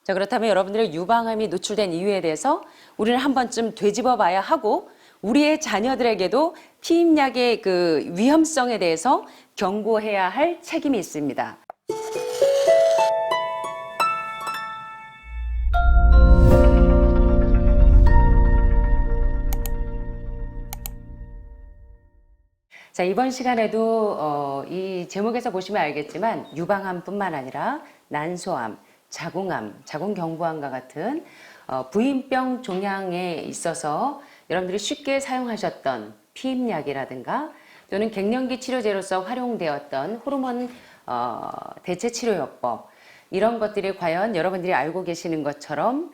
자, 그렇다면 여러분들의 유방암이 노출된 이유에 대해서 우리는 한 번쯤 되짚어 봐야 하고 우리의 자녀들에게도 피임약의 그 위험성에 대해서 경고해야 할 책임이 있습니다. 자, 이번 시간에도 이 제목에서 보시면 알겠지만 유방암뿐만 아니라 난소암, 자궁암, 자궁경부암과 같은 부인병 종양에 있어서 여러분들이 쉽게 사용하셨던 피임약이라든가 또는 갱년기 치료제로서 활용되었던 호르몬 대체 치료요법, 이런 것들이 과연 여러분들이 알고 계시는 것처럼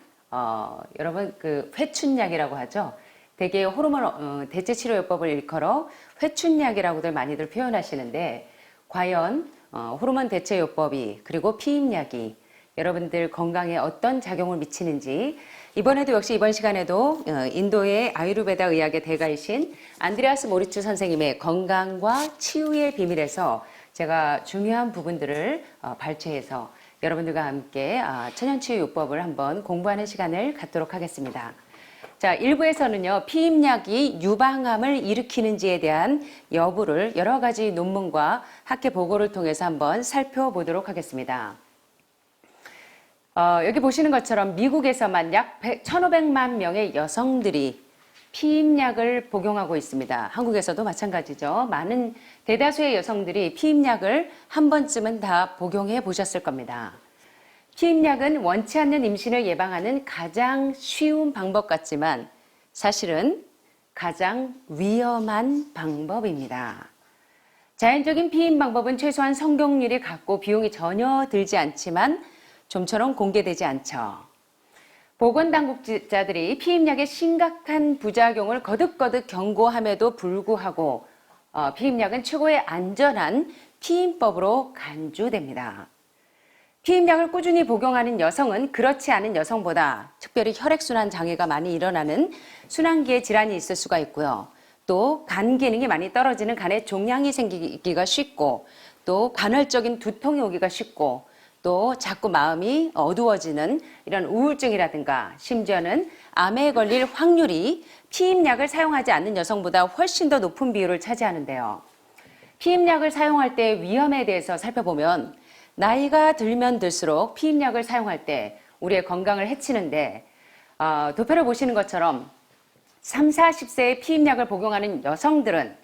여러분 그 회춘약이라고 하죠. 대개 호르몬 대체 치료요법을 일컬어 회춘약이라고들 많이들 표현하시는데, 과연 호르몬 대체요법이 그리고 피임약이 여러분들 건강에 어떤 작용을 미치는지, 이번에도 역시 이번 시간에도 인도의 아유르베다 의학의 대가이신 안드레아스 모리츠 선생님의 건강과 치유의 비밀에서 제가 중요한 부분들을 발췌해서 여러분들과 함께 천연치유요법을 한번 공부하는 시간을 갖도록 하겠습니다. 자, 1부에서는요, 피임약이 유방암을 일으키는지에 대한 여부를 여러 가지 논문과 학회 보고를 통해서 한번 살펴보도록 하겠습니다. 여기 보시는 것처럼 미국에서만 약 1,500만 명의 여성들이 피임약을 복용하고 있습니다. 한국에서도 마찬가지죠. 많은 대다수의 여성들이 피임약을 한 번쯤은 다 복용해 보셨을 겁니다. 피임약은 원치 않는 임신을 예방하는 가장 쉬운 방법 같지만 사실은 가장 위험한 방법입니다. 자연적인 피임 방법은 최소한 성공률이 같고 비용이 전혀 들지 않지만 좀처럼 공개되지 않죠. 보건당국자들이 피임약의 심각한 부작용을 거듭거듭 경고함에도 불구하고 피임약은 최고의 안전한 피임법으로 간주됩니다. 피임약을 꾸준히 복용하는 여성은 그렇지 않은 여성보다 특별히 혈액순환 장애가 많이 일어나는 순환기에 질환이 있을 수가 있고요. 또 간 기능이 많이 떨어지는 간에 종양이 생기기가 쉽고, 또 간헐적인 두통이 오기가 쉽고, 또 자꾸 마음이 어두워지는 이런 우울증이라든가 심지어는 암에 걸릴 확률이 피임약을 사용하지 않는 여성보다 훨씬 더 높은 비율을 차지하는데요. 피임약을 사용할 때의 위험에 대해서 살펴보면 나이가 들면 들수록 피임약을 사용할 때 우리의 건강을 해치는데, 도표를 보시는 것처럼 30, 40세의 피임약을 복용하는 여성들은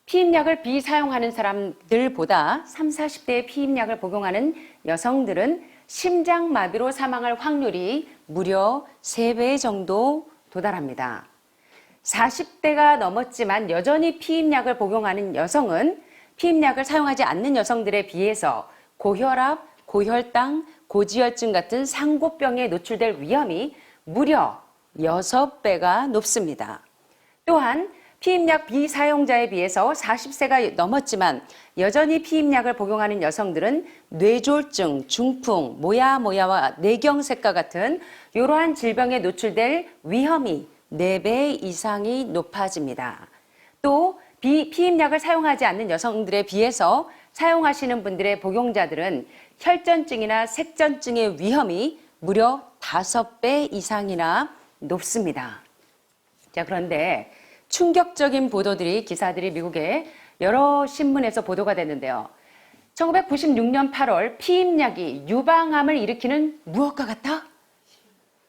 피임약을 비사용하는 사람들보다 30, 40대의 피임약을 복용하는 여성들은 심장마비로 사망할 확률이 무려 3배 정도 도달합니다. 40대가 넘었지만 여전히 피임약을 복용하는 여성은 피임약을 사용하지 않는 여성들에 비해서 고혈압, 고혈당, 고지혈증 같은 상고병에 노출될 위험이 무려 6배가 높습니다. 또한 피임약 비사용자에 비해서 40세가 넘었지만 여전히 피임약을 복용하는 여성들은 뇌졸중, 중풍, 모야모야와 뇌경색과 같은 이러한 질병에 노출될 위험이 4배 이상이 높아집니다. 또 피임약을 사용하지 않는 여성들에 비해서 사용하시는 분들의 복용자들은 혈전증이나 색전증의 위험이 무려 5배 이상이나 높습니다. 자, 그런데 충격적인 보도들이, 기사들이 미국의 여러 신문에서 보도가 됐는데요. 1996년 8월 피임약이 유방암을 일으키는 무엇과 같아?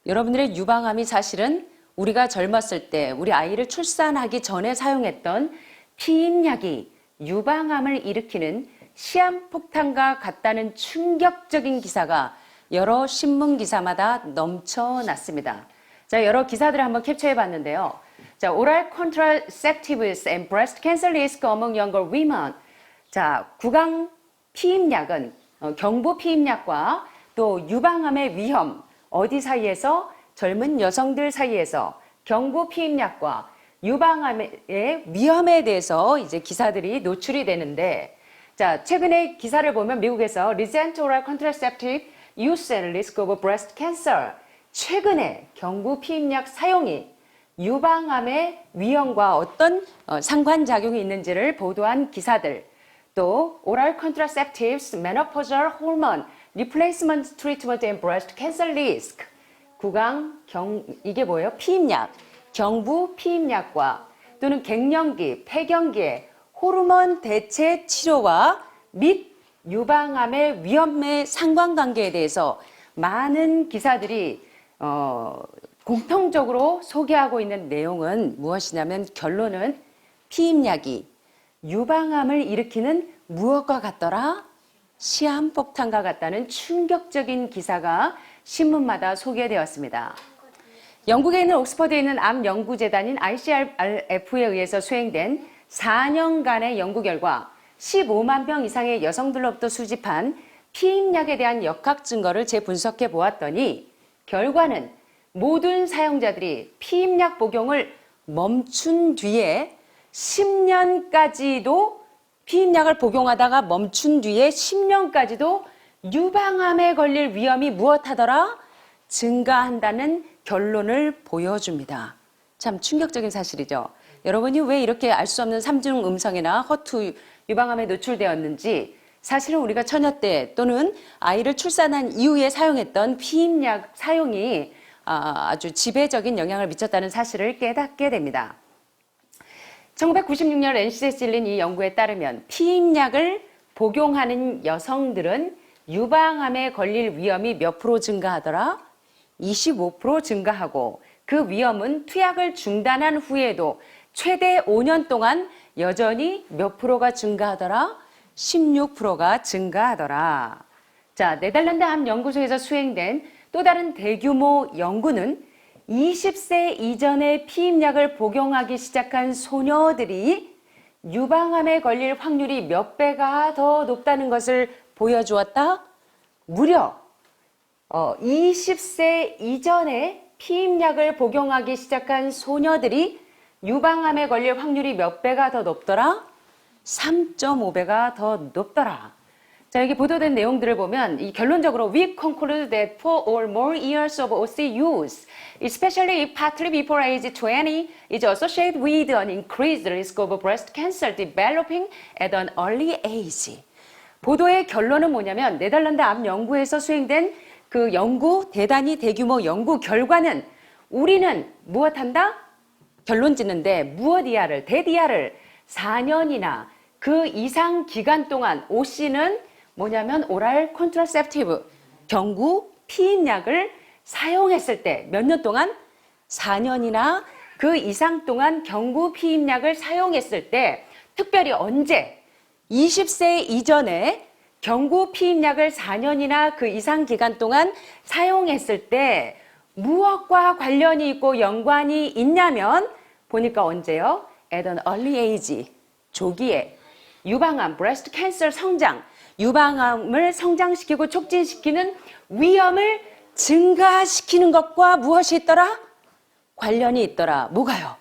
여러분들의 유방암이 사실은 우리가 젊었을 때 우리 아이를 출산하기 전에 사용했던 피임약이 유방암을 일으키는 시한폭탄과 같다는 충격적인 기사가 여러 신문 기사마다 넘쳐났습니다. 자, 여러 기사들을 한번 캡처해 봤는데요. 자, oral contraceptives and breast cancer risk among younger women. 자, 구강 피임약은 경부 피임약과 또 유방암의 위험, 어디 사이에서? 젊은 여성들 사이에서 경부 피임약과 유방암의 위험에 대해서 이제 기사들이 노출이 되는데, 자, 최근에 기사를 보면 미국에서 recent oral contraceptive use and risk of breast cancer, 최근에 경부 피임약 사용이 유방암의 위험과 어떤 상관작용이 있는지를 보도한 기사들, 또 oral contraceptives, menopausal hormone Replacement Treatment and Breast Cancer Risk. 이게 뭐예요? 피임약, 경부 피임약과 또는 갱년기, 폐경기의 호르몬 대체 치료와 및 유방암의 위험의 상관관계에 대해서 많은 기사들이 공통적으로 소개하고 있는 내용은 무엇이냐면 결론은 피임약이 유방암을 일으키는 무엇과 같더라? 시한폭탄과 같다는 충격적인 기사가 신문마다 소개되었습니다. 영국에 있는 옥스퍼드에 있는 암연구재단인 ICRF에 의해서 수행된 4년간의 연구 결과 15만 명 이상의 여성들로부터 수집한 피임약에 대한 역학 증거를 재분석해 보았더니 결과는 모든 사용자들이 피임약 복용을 멈춘 뒤에 10년까지도 피임약을 복용하다가 멈춘 뒤에 10년까지도 유방암에 걸릴 위험이 무엇하더라? 증가한다는 결론을 보여줍니다. 참 충격적인 사실이죠. 여러분이 왜 이렇게 알 수 없는 삼중 음성이나 허투 유방암에 노출되었는지 사실은 우리가 처녀 때 또는 아이를 출산한 이후에 사용했던 피임약 사용이 아주 지배적인 영향을 미쳤다는 사실을 깨닫게 됩니다. 1996년 NC에 실린 이 연구에 따르면 피임약을 복용하는 여성들은 유방암에 걸릴 위험이 몇 프로 증가하더라? 25% 증가하고 그 위험은 투약을 중단한 후에도 최대 5년 동안 여전히 몇 프로가 증가하더라? 16%가 증가하더라. 자, 네덜란드 암연구소에서 수행된 또 다른 대규모 연구는 20세 이전에 피임약을 복용하기 시작한 소녀들이 유방암에 걸릴 확률이 몇 배가 더 높다는 것을 보여주었다. 무려 20세 이전에 피임약을 복용하기 시작한 소녀들이 유방암에 걸릴 확률이 몇 배가 더 높더라? 3.5배가 더 높더라. 자, 여기 보도된 내용들을 보면 이 결론적으로 we conclude that 4 or more years of OC use, especially partly before age 20, is associated with an increased risk of breast cancer developing at an early age. 보도의 결론은 뭐냐면 네덜란드 암 연구에서 수행된 그 연구, 대단히 대규모 연구 결과는 우리는 무엇한다? 결론 짓는데 무엇이야를, 대디야를 4년이나 그 이상 기간 동안 OC는 뭐냐면 오랄 컨트라셉티브, 경구 피임약을 사용했을 때 몇 년 동안? 4년이나 그 이상 동안 경구 피임약을 사용했을 때 특별히 언제? 20세 이전에 경구 피임약을 4년이나 그 이상 기간 동안 사용했을 때 무엇과 관련이 있고 연관이 있냐면 보니까 언제요? At an early age, 조기에 유방암, breast cancer 성장, 유방암을 성장시키고 촉진시키는 위험을 증가시키는 것과 무엇이 있더라? 관련이 있더라. 뭐가요?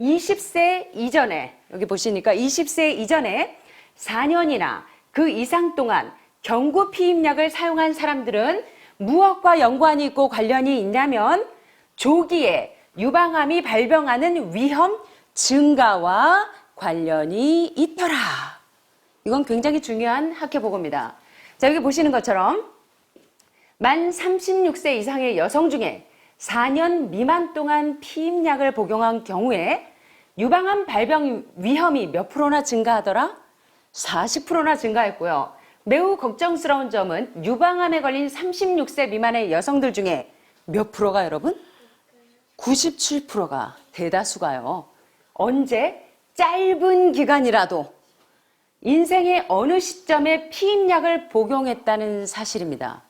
20세 이전에, 여기 보시니까 20세 이전에 4년이나 그 이상 동안 경구 피임약을 사용한 사람들은 무엇과 연관이 있고 관련이 있냐면 조기에 유방암이 발병하는 위험 증가와 관련이 있더라. 이건 굉장히 중요한 학회보고입니다. 자, 여기 보시는 것처럼 만 36세 이상의 여성 중에 4년 미만 동안 피임약을 복용한 경우에 유방암 발병 위험이 몇 프로나 증가하더라? 40%나 증가했고요. 매우 걱정스러운 점은 유방암에 걸린 36세 미만의 여성들 중에 몇 프로가 여러분? 97%가 대다수가요. 언제? 짧은 기간이라도 인생의 어느 시점에 피임약을 복용했다는 사실입니다.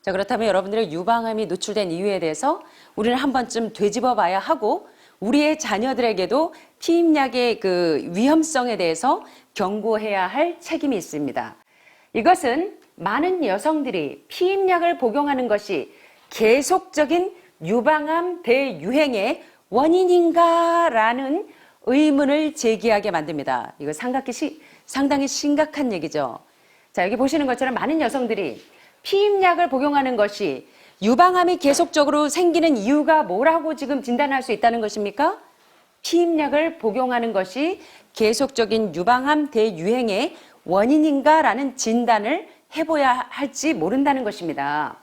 자, 그렇다면 여러분들의 유방암이 노출된 이유에 대해서 우리는 한 번쯤 되짚어 봐야 하고 우리의 자녀들에게도 피임약의 그 위험성에 대해서 경고해야 할 책임이 있습니다. 이것은 많은 여성들이 피임약을 복용하는 것이 계속적인 유방암 대유행의 원인인가라는 의문을 제기하게 만듭니다. 이거 상당히 심각한 얘기죠. 자, 여기 보시는 것처럼 많은 여성들이 피임약을 복용하는 것이 유방암이 계속적으로 생기는 이유가 뭐라고 지금 진단할 수 있다는 것입니까? 피임약을 복용하는 것이 계속적인 유방암 대유행의 원인인가라는 진단을 해봐야 할지 모른다는 것입니다.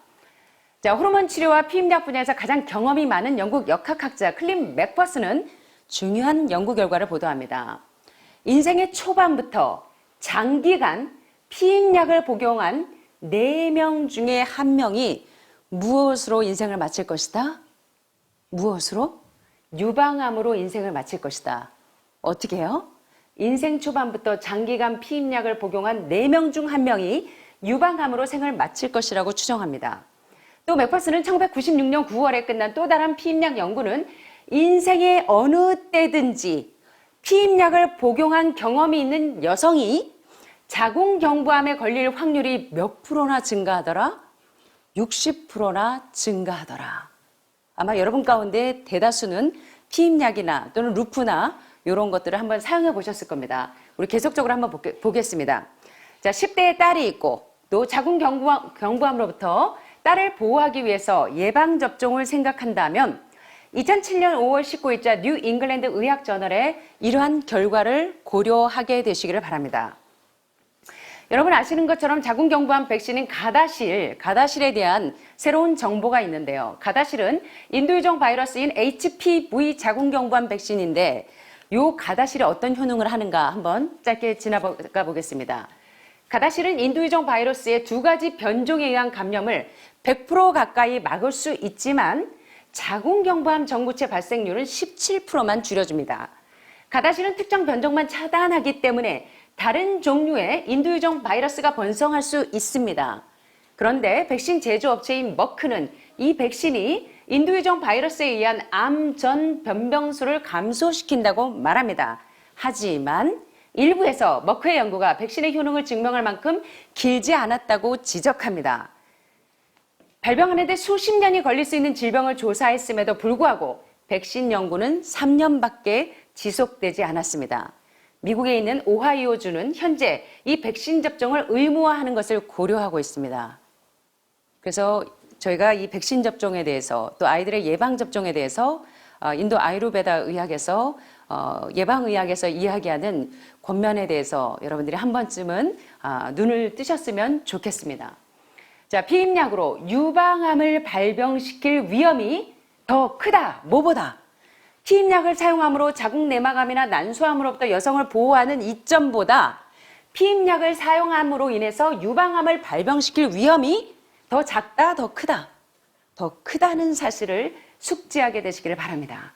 자, 호르몬 치료와 피임약 분야에서 가장 경험이 많은 영국 역학학자 클린 맥퍼슨은 중요한 연구 결과를 보도합니다. 인생의 초반부터 장기간 피임약을 복용한 4명 중에 1명이 무엇으로 인생을 마칠 것이다? 무엇으로? 유방암으로 인생을 마칠 것이다. 어떻게 해요? 인생 초반부터 장기간 피임약을 복용한 4명 중 1명이 유방암으로 생을 마칠 것이라고 추정합니다. 또 맥퍼슨은 1996년 9월에 끝난 또 다른 피임약 연구는 인생의 어느 때든지 피임약을 복용한 경험이 있는 여성이 자궁경부암에 걸릴 확률이 몇 프로나 증가하더라? 60%나 증가하더라. 아마 여러분 가운데 대다수는 피임약이나 또는 루프나 이런 것들을 한번 사용해 보셨을 겁니다. 우리 계속적으로 한번 보겠습니다. 자, 10대에 딸이 있고 또 자궁경부암으로부터 딸을 보호하기 위해서 예방접종을 생각한다면 2007년 5월 19일자 뉴 잉글랜드 의학저널에 이러한 결과를 고려하게 되시기를 바랍니다. 여러분 아시는 것처럼 자궁경부암 백신인 가다실에 대한 새로운 정보가 있는데요. 가다실은 인도유종 바이러스인 HPV 자궁경부암 백신인데 이 가다실이 어떤 효능을 하는가 한번 짧게 지나가 보겠습니다. 가다실은 인도유종 바이러스의 2가지 변종에 의한 감염을 100% 가까이 막을 수 있지만 자궁경부암 전구체 발생률은 17%만 줄여줍니다. 가다실은 특정 변종만 차단하기 때문에 다른 종류의 인도유종 바이러스가 번성할 수 있습니다. 그런데 백신 제조업체인 머크는 이 백신이 인도유종 바이러스에 의한 암 전 변병수를 감소시킨다고 말합니다. 하지만 일부에서 머크의 연구가 백신의 효능을 증명할 만큼 길지 않았다고 지적합니다. 발병하는 데 수십 년이 걸릴 수 있는 질병을 조사했음에도 불구하고 백신 연구는 3년밖에 지속되지 않았습니다. 미국에 있는 오하이오주는 현재 이 백신 접종을 의무화하는 것을 고려하고 있습니다. 그래서 저희가 이 백신 접종에 대해서 또 아이들의 예방 접종에 대해서 인도 아유르베다 의학에서 예방의학에서 이야기하는 권면에 대해서 여러분들이 한 번쯤은 눈을 뜨셨으면 좋겠습니다. 자, 피임약으로 유방암을 발병시킬 위험이 더 크다. 뭐보다? 피임약을 사용함으로 자궁내막암이나 난소암으로부터 여성을 보호하는 이점보다 피임약을 사용함으로 인해서 유방암을 발병시킬 위험이 더 작다, 더 크다. 더 크다는 사실을 숙지하게 되시기를 바랍니다.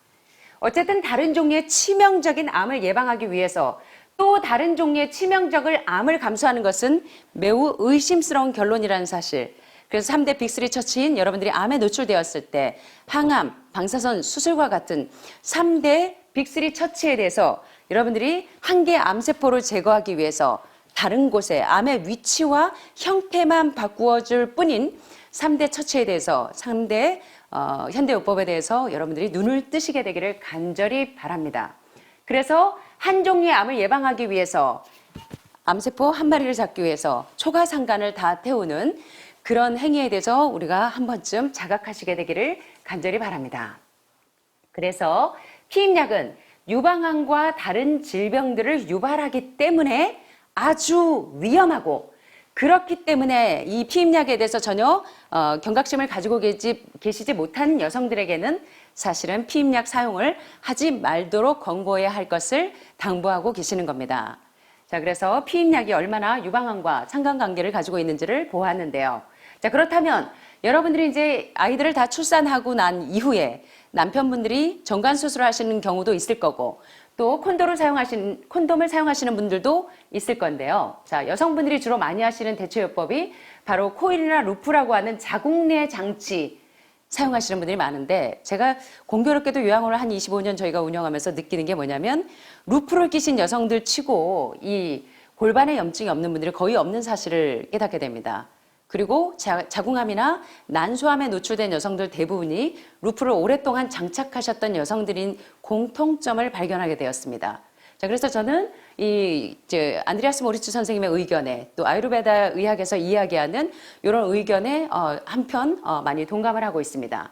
어쨌든 다른 종류의 치명적인 암을 예방하기 위해서 또 다른 종류의 치명적인 암을 감수하는 것은 매우 의심스러운 결론이라는 사실. 그래서 3대 빅3 처치인 여러분들이 암에 노출되었을 때 항암, 방사선 수술과 같은 3대 빅3 처치에 대해서 여러분들이 한 개의 암세포를 제거하기 위해서 다른 곳에 암의 위치와 형태만 바꾸어줄 뿐인 3대 처치에 대해서 3대 현대요법에 대해서 여러분들이 눈을 뜨시게 되기를 간절히 바랍니다. 그래서 한 종류의 암을 예방하기 위해서 암세포 한 마리를 잡기 위해서 초가상간을 다 태우는 그런 행위에 대해서 우리가 한 번쯤 자각하시게 되기를 간절히 바랍니다. 그래서 피임약은 유방암과 다른 질병들을 유발하기 때문에 아주 위험하고 그렇기 때문에 이 피임약에 대해서 전혀 경각심을 가지고 계시지 못한 여성들에게는 사실은 피임약 사용을 하지 말도록 권고해야 할 것을 당부하고 계시는 겁니다. 자, 그래서 피임약이 얼마나 유방암과 상관관계를 가지고 있는지를 보았는데요. 자, 그렇다면 여러분들이 이제 아이들을 다 출산하고 난 이후에 남편분들이 정관수술을 하시는 경우도 있을 거고 또 콘돔을 사용하시는 분들도 있을 건데요. 자, 여성분들이 주로 많이 하시는 대처요법이 바로 코일이나 루프라고 하는 자궁내 장치 사용하시는 분들이 많은데 제가 공교롭게도 요양원을 한 25년 저희가 운영하면서 느끼는 게 뭐냐면 루프를 끼신 여성들 치고 이 골반에 염증이 없는 분들이 거의 없는 사실을 깨닫게 됩니다. 그리고 자궁암이나 난소암에 노출된 여성들 대부분이 루프를 오랫동안 장착하셨던 여성들인 공통점을 발견하게 되었습니다. 자, 그래서 저는 안드레아스 모리츠 선생님의 의견에 또 아유르베다 의학에서 이야기하는 이런 의견에 한편 많이 동감을 하고 있습니다.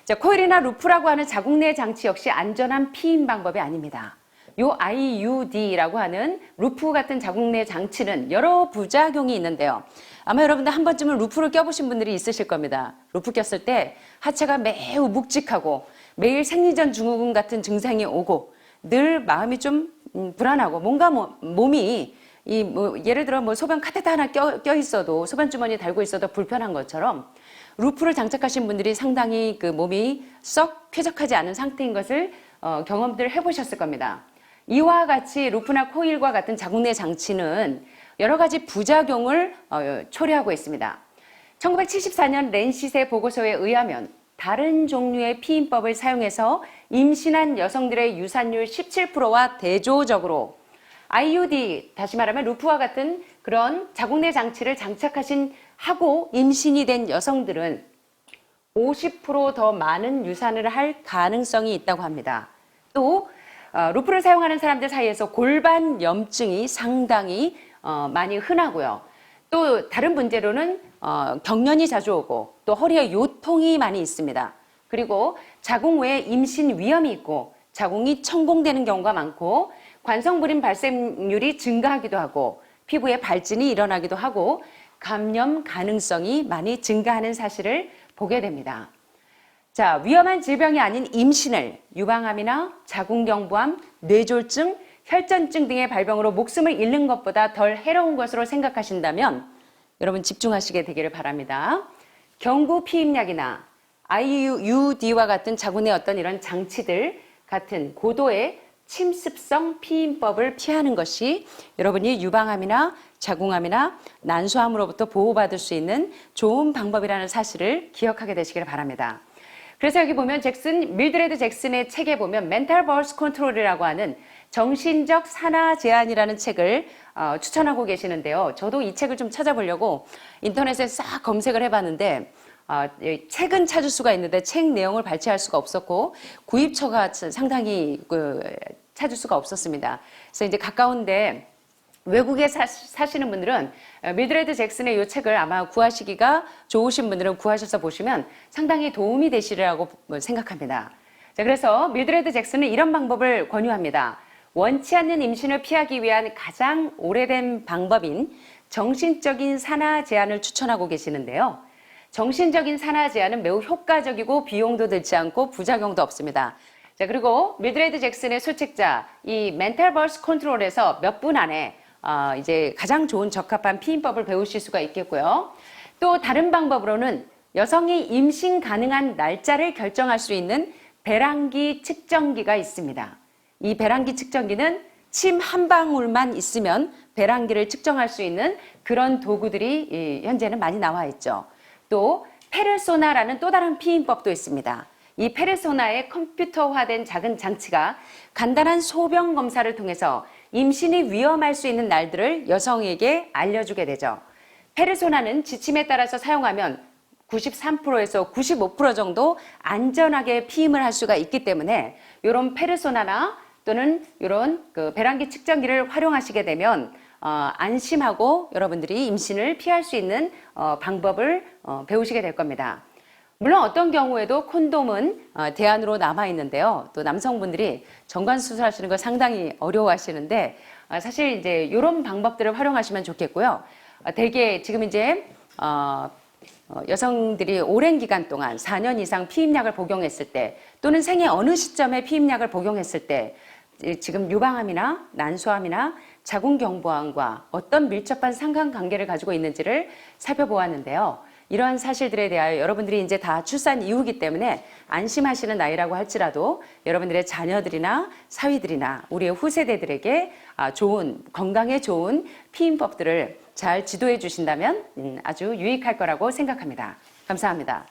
자, 코일이나 루프라고 하는 자궁내 장치 역시 안전한 피임 방법이 아닙니다. 요 IUD라고 하는 루프 같은 자궁 내 장치는 여러 부작용이 있는데요. 아마 여러분들 한 번쯤은 루프를 껴보신 분들이 있으실 겁니다. 루프 꼈을 때 하체가 매우 묵직하고 매일 생리전 증후군 같은 증상이 오고 늘 마음이 좀 불안하고 뭔가 몸이 예를 들어 소변 카테터 하나 껴 있어도 소변 주머니 달고 있어도 불편한 것처럼 루프를 장착하신 분들이 상당히 그 몸이 썩 쾌적하지 않은 상태인 것을 경험들 해보셨을 겁니다. 이와 같이 루프나 코일과 같은 자궁 내 장치는 여러 가지 부작용을 초래하고 있습니다. 1974년 랜싯의 보고서에 의하면 다른 종류의 피임법을 사용해서 임신한 여성들의 유산율 17%와 대조적으로 IUD, 다시 말하면 루프와 같은 그런 자궁 내 장치를 하고 임신이 된 여성들은 50% 더 많은 유산을 할 가능성이 있다고 합니다. 또 루프를 사용하는 사람들 사이에서 골반 염증이 상당히 많이 흔하고요. 또 다른 문제로는 경련이 자주 오고 또 허리에 요통이 많이 있습니다. 그리고 자궁 외에 임신 위험이 있고 자궁이 천공되는 경우가 많고 관성불임 발생률이 증가하기도 하고 피부에 발진이 일어나기도 하고 감염 가능성이 많이 증가하는 사실을 보게 됩니다. 자, 위험한 질병이 아닌 임신을 유방암이나 자궁경부암, 뇌졸중, 혈전증 등의 발병으로 목숨을 잃는 것보다 덜 해로운 것으로 생각하신다면 여러분 집중하시게 되기를 바랍니다. 경구 피임약이나 IUD와 같은 자궁 내 어떤 이런 장치들 같은 고도의 침습성 피임법을 피하는 것이 여러분이 유방암이나 자궁암이나 난소암으로부터 보호받을 수 있는 좋은 방법이라는 사실을 기억하게 되시길 바랍니다. 그래서 여기 보면 밀드레드 잭슨의 책에 보면 멘탈 버스 컨트롤이라고 하는 정신적 산화 제한이라는 책을 추천하고 계시는데요. 저도 이 책을 좀 찾아보려고 인터넷에 싹 검색을 해봤는데 책은 찾을 수가 있는데 책 내용을 발췌할 수가 없었고 구입처가 상당히 찾을 수가 없었습니다. 그래서 이제 가까운데 외국에 사시는 분들은 밀드레드 잭슨의 이 책을 아마 구하시기가 좋으신 분들은 구하셔서 보시면 상당히 도움이 되시리라고 생각합니다. 자, 그래서 밀드레드 잭슨은 이런 방법을 권유합니다. 원치 않는 임신을 피하기 위한 가장 오래된 방법인 정신적인 산화 제한을 추천하고 계시는데요. 정신적인 산화 제한은 매우 효과적이고 비용도 들지 않고 부작용도 없습니다. 자, 그리고 밀드레드 잭슨의 소책자 이 멘탈 버스 컨트롤에서 몇 분 안에 이제 가장 좋은 적합한 피임법을 배우실 수가 있겠고요. 또 다른 방법으로는 여성이 임신 가능한 날짜를 결정할 수 있는 배란기 측정기가 있습니다. 이 배란기 측정기는 침 한 방울만 있으면 배란기를 측정할 수 있는 그런 도구들이 현재는 많이 나와 있죠. 또 페르소나라는 또 다른 피임법도 있습니다. 이 페르소나의 컴퓨터화된 작은 장치가 간단한 소변 검사를 통해서 임신이 위험할 수 있는 날들을 여성에게 알려주게 되죠. 페르소나는 지침에 따라서 사용하면 93%에서 95% 정도 안전하게 피임을 할 수가 있기 때문에 이런 페르소나나 또는 이런 배란기 측정기를 활용하시게 되면 안심하고 여러분들이 임신을 피할 수 있는 방법을 배우시게 될 겁니다. 물론 어떤 경우에도 콘돔은 대안으로 남아 있는데요. 또 남성분들이 정관 수술하시는 걸 상당히 어려워하시는데 사실 이제 이런 방법들을 활용하시면 좋겠고요. 대개 지금 이제 여성들이 오랜 기간 동안 4년 이상 피임약을 복용했을 때 또는 생애 어느 시점에 피임약을 복용했을 때 지금 유방암이나 난소암이나 자궁경부암과 어떤 밀접한 상관관계를 가지고 있는지를 살펴보았는데요. 이러한 사실들에 대하여 여러분들이 이제 다 출산 이후이기 때문에 안심하시는 나이라고 할지라도 여러분들의 자녀들이나 사위들이나 우리의 후세대들에게 건강에 좋은 피임법들을 잘 지도해 주신다면 아주 유익할 거라고 생각합니다. 감사합니다.